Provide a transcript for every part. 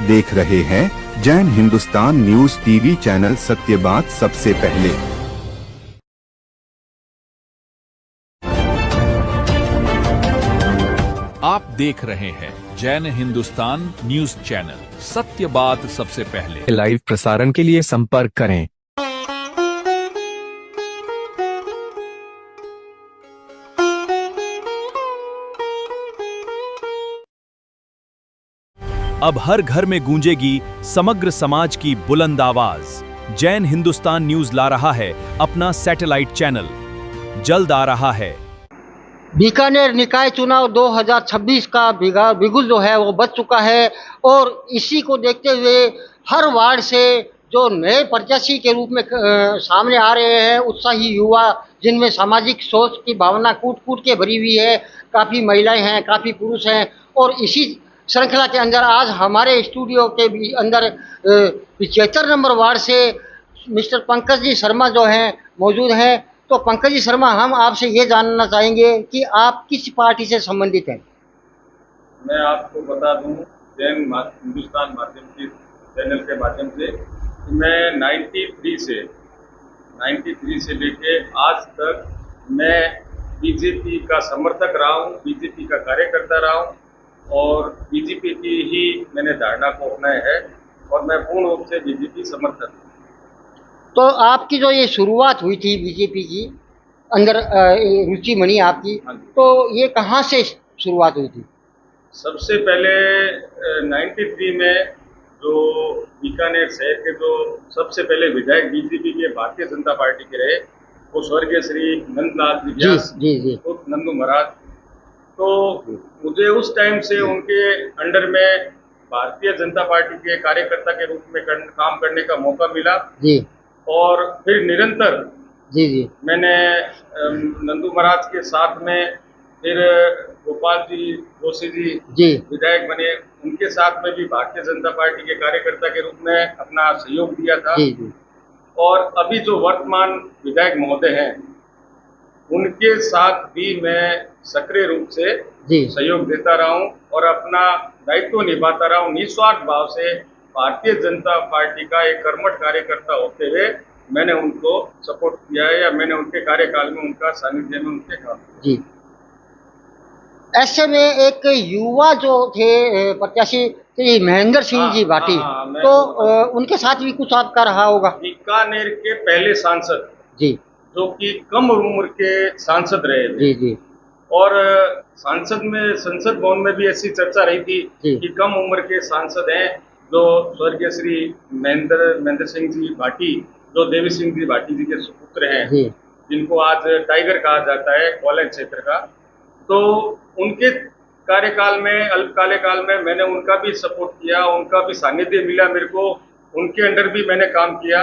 देख रहे हैं Jain Hindustan news TV channel, सत्य बात सबसे पहले। आप देख रहे हैं जैन हिंदुस्तान न्यूज चैनल, सत्य बात सबसे पहले। लाइव प्रसारण के लिए संपर्क करें। अब हर घर में गूंजेगी समग्र समाज की बुलंद आवाज। जैन हिंदुस्तान न्यूज ला रहा है अपना सैटेलाइट चैनल, जल्द आ रहा है। बीकानेर निकाय चुनाव 2026 का बिगुल जो है वो बच चुका है और इसी को देखते हुए हर वार्ड से जो नए प्रत्याशी के रूप में सामने आ रहे हैं उत्साही युवा, जिनमें सामाजिक सोच की भावना कूट कूट के भरी हुई है। काफ़ी महिलाएं हैं, काफ़ी पुरुष हैं और इसी श्रृंखला के अंदर आज हमारे स्टूडियो के भी अंदर 75 नंबर वार्ड से मिस्टर पंकज जी शर्मा जो हैं मौजूद हैं। तो पंकज जी शर्मा, हम आपसे ये जानना चाहेंगे कि आप किस पार्टी से संबंधित हैं? मैं आपको बता दूं, जैन हिंदुस्तान माध्यम की चैनल के माध्यम से मैं 93 से लेके आज तक मैं बीजेपी का समर्थक रहा हूं, बीजेपी का कार्यकर्ता रहा हूं और बीजेपी की ही मैंने धारणा को अपनाया है और मैं पूर्ण रूप से बीजेपी समर्थक हूँ। तो आपकी जो ये शुरुआत हुई थी बीजेपी की अंदर रुचि बनी आपकी, तो ये कहाँ से शुरुआत हुई थी? सबसे पहले 93 में जो बीकानेर शहर के जो सबसे पहले विधायक बीजेपी के भारतीय जनता पार्टी के रहे वो स्वर्गीय श्री नंदलाल जी नंदू महाराज। तो मुझे उस टाइम से उनके अंडर में भारतीय जनता पार्टी के कार्यकर्ता के रूप में काम करने का मौका मिला जी। और फिर निरंतर मैंने नंदू महाराज के साथ में फिर गोपाल जी जोशी जी विधायक बने, उनके साथ में भी भारतीय जनता पार्टी के कार्यकर्ता के रूप में अपना सहयोग दिया था। और अभी जो वर्तमान विधायक महोदय हैं उनके साथ भी मैं सक्रिय रूप से सहयोग देता रहा हूं और अपना दायित्व निभाता रहा हूं, निस्वार्थ भाव से भारतीय जनता पार्टी का एक कर्मठ कार्यकर्ता होते हुए मैंने उनको सपोर्ट किया है या मैंने उनके कार्यकाल में उनका सानिध्य में उनके काम जी। ऐसे में एक युवा जो थे प्रत्याशी महेंद्र सिंह जी भाटी, तो उनके साथ भी कुछ आपका रहा होगा? बीकानेर के पहले सांसद जी, जो कि कम उम्र के सांसद रहे थे जी। और संसद भवन में भी ऐसी चर्चा रही थी कि कम उम्र के सांसद हैं जो स्वर्गीय श्री महेंद्र सिंह जी भाटी, जो देवी सिंह जी भाटी जी के सुपुत्र हैं, जिनको आज टाइगर कहा जाता है ग्वालियर क्षेत्र का। तो उनके कार्यकाल में, अल्पकाल में मैंने उनका भी सपोर्ट किया, उनका भी सानिध्य मिला मेरे को, उनके अंडर भी मैंने काम किया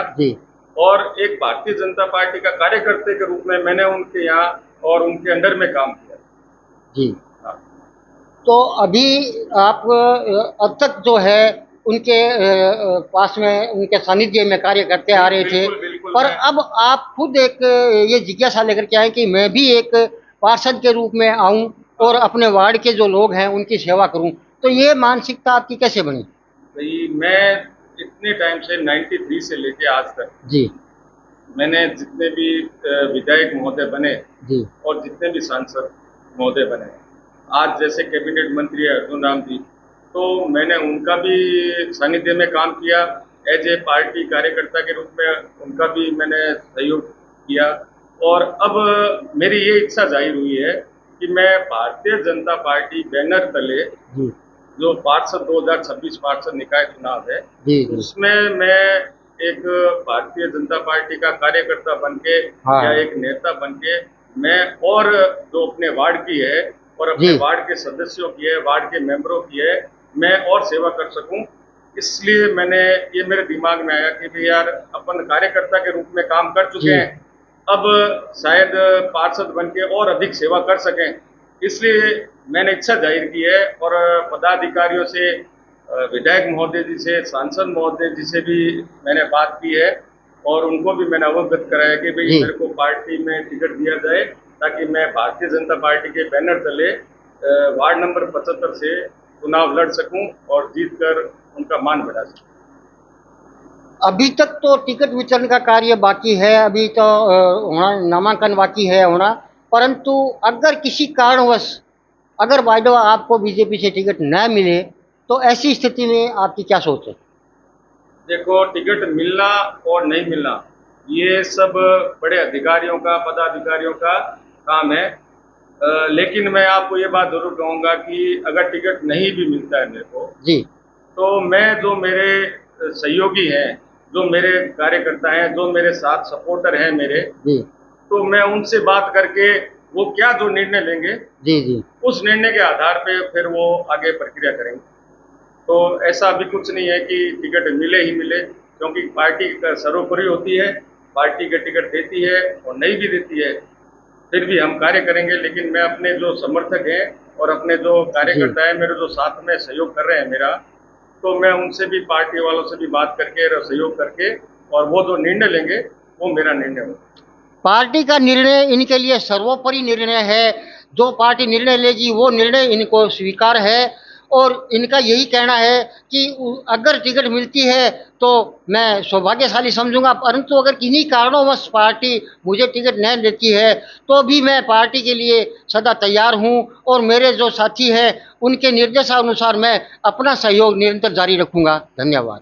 और एक भारतीय जनता पार्टी का कार्यकर्ता के रूप में मैंने उनके यहाँ और उनके अंडर में काम किया जी। हाँ। तो अभी आप अब तक जो है उनके पास में, उनके सानिध्य में कार्य करते आ रहे थे, पर अब आप खुद एक ये जिज्ञासा लेकर के आए कि मैं भी एक पार्षद के रूप में आऊं और अपने वार्ड के जो लोग हैं उनकी सेवा करूं, तो ये मानसिकता आपकी कैसे बनी? भाई, मैं इतने टाइम से 93 से लेके आज तक जी मैंने जितने भी विधायक महोदय बने जी और जितने भी सांसद महोदय बने, आज जैसे कैबिनेट मंत्री है अर्जुन राम जी, तो मैंने उनका भी सानिध्य में काम किया, एज ए पार्टी कार्यकर्ता के रूप में उनका भी मैंने सहयोग किया। और अब मेरी ये इच्छा जाहिर हुई है कि मैं भारतीय जनता पार्टी बैनर तले जो पार्षद 2026 पार्षद निकाय चुनाव है उसमें मैं एक भारतीय जनता पार्टी का कार्यकर्ता बनके या एक नेता बनके मैं और जो अपने वार्ड की है और अपने वार्ड के सदस्यों की है, वार्ड के मेंबरों की है, मैं और सेवा कर सकूं। इसलिए मैंने ये मेरे दिमाग में आया कि भाई यार, अपन कार्यकर्ता के रूप में काम कर चुके हैं, अब शायद पार्षद बनके और अधिक सेवा कर सकें। इसलिए मैंने इच्छा जाहिर की है और पदाधिकारियों से, विधायक महोदय जी से, सांसद महोदय जी से भी मैंने बात की है और उनको भी मैंने अवगत कराया कि भाई मेरे को पार्टी में टिकट दिया जाए ताकि मैं भारतीय जनता पार्टी के बैनर तले वार्ड नंबर 75 से चुनाव लड़ सकूं और जीतकर उनका मान बढ़ा सकें। अभी तक तो टिकट वितरण का कार्य बाकी है, अभी तो नामांकन बाकी है होना, परंतु अगर किसी कारणवश अगर बाय द वे आपको बीजेपी से टिकट न मिले तो ऐसी स्थिति में आपकी क्या सोच है? देखो, टिकट मिलना और नहीं मिलना ये सब बड़े अधिकारियों का, पदाधिकारियों का काम है। लेकिन मैं आपको ये बात जरूर कहूँगा कि अगर टिकट नहीं भी मिलता है मेरे को जी, तो मैं, जो मेरे सहयोगी हैं, जो मेरे कार्यकर्ता हैं, जो मेरे साथ सपोर्टर हैं मेरे जी, तो मैं उनसे बात करके वो क्या जो निर्णय लेंगे जी, जी, उस निर्णय के आधार पे फिर वो आगे प्रक्रिया करेंगे। तो ऐसा अभी कुछ नहीं है कि टिकट मिले ही मिले, क्योंकि पार्टी का सर्वोपरि होती है, पार्टी के टिकट देती है और नहीं भी देती है, फिर भी हम कार्य करेंगे। लेकिन मैं अपने जो समर्थक हैं और अपने जो कार्यकर्ता हैं मेरे, जो साथ में सहयोग कर रहे हैं मेरा, तो मैं उनसे भी, पार्टी वालों से भी बात करके और सहयोग करके, और वो जो निर्णय लेंगे वो मेरा निर्णय होगा। पार्टी का निर्णय इनके लिए सर्वोपरि निर्णय है। जो पार्टी निर्णय लेगी वो निर्णय इनको स्वीकार है और इनका यही कहना है कि अगर टिकट मिलती है तो मैं सौभाग्यशाली समझूंगा, परंतु अगर किन्हीं कारणोंवश पार्टी मुझे टिकट नहीं देती है तो भी मैं पार्टी के लिए सदा तैयार हूं और मेरे जो साथी हैं उनके निर्देशानुसार मैं अपना सहयोग निरंतर जारी रखूंगा। धन्यवाद।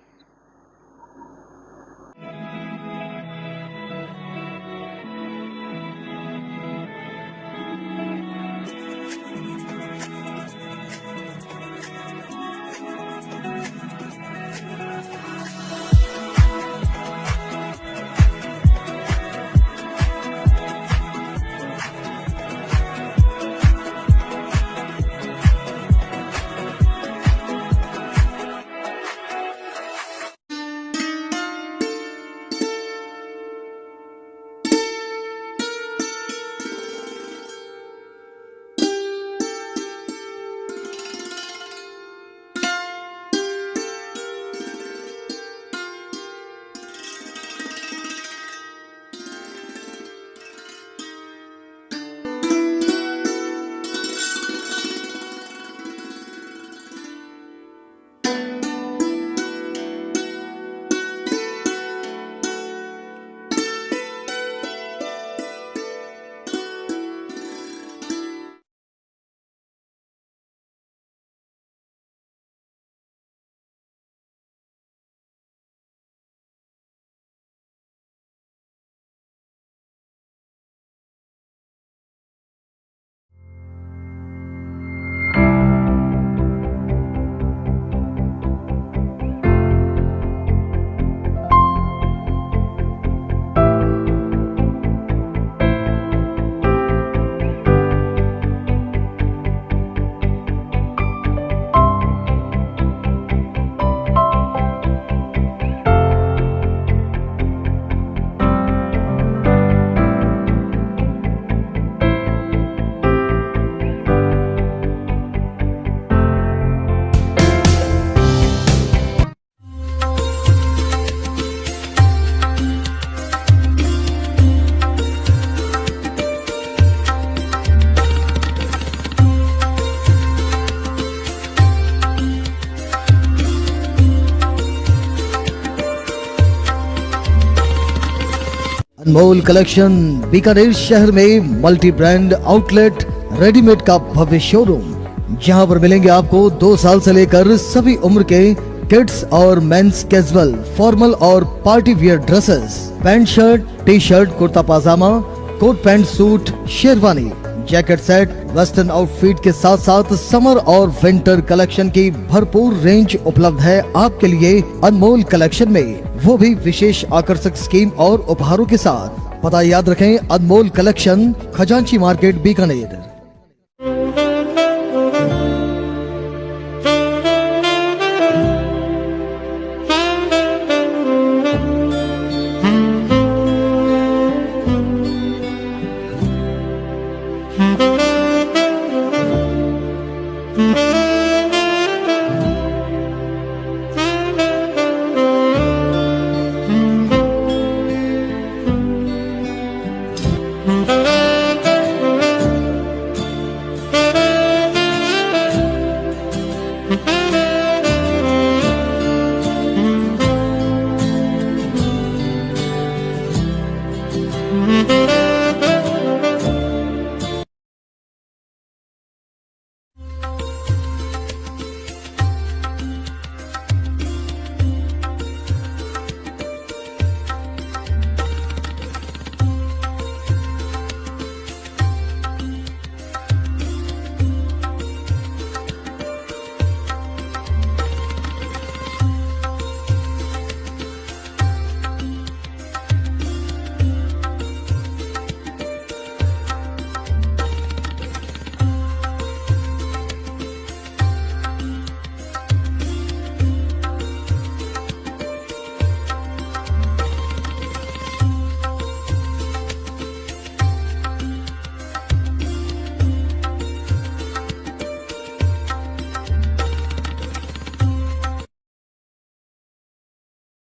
अनमोल कलेक्शन बीकानेर शहर में मल्टी ब्रांड आउटलेट रेडीमेड का भव्य शोरूम, जहां पर मिलेंगे आपको 2 साल से लेकर सभी उम्र के किड्स और मेंस कैजुअल, फॉर्मल और party wear dresses, pant shirt, t shirt, kurta pyjama, coat pant suit, sherwani, jacket set, western outfit के साथ साथ समर और विंटर कलेक्शन की भरपूर रेंज उपलब्ध है आपके लिए अनमोल कलेक्शन में, वो भी विशेष आकर्षक स्कीम और उपहारों के साथ। पता याद रखें, अनमोल कलेक्शन, खजांची मार्केट, बीकानेर।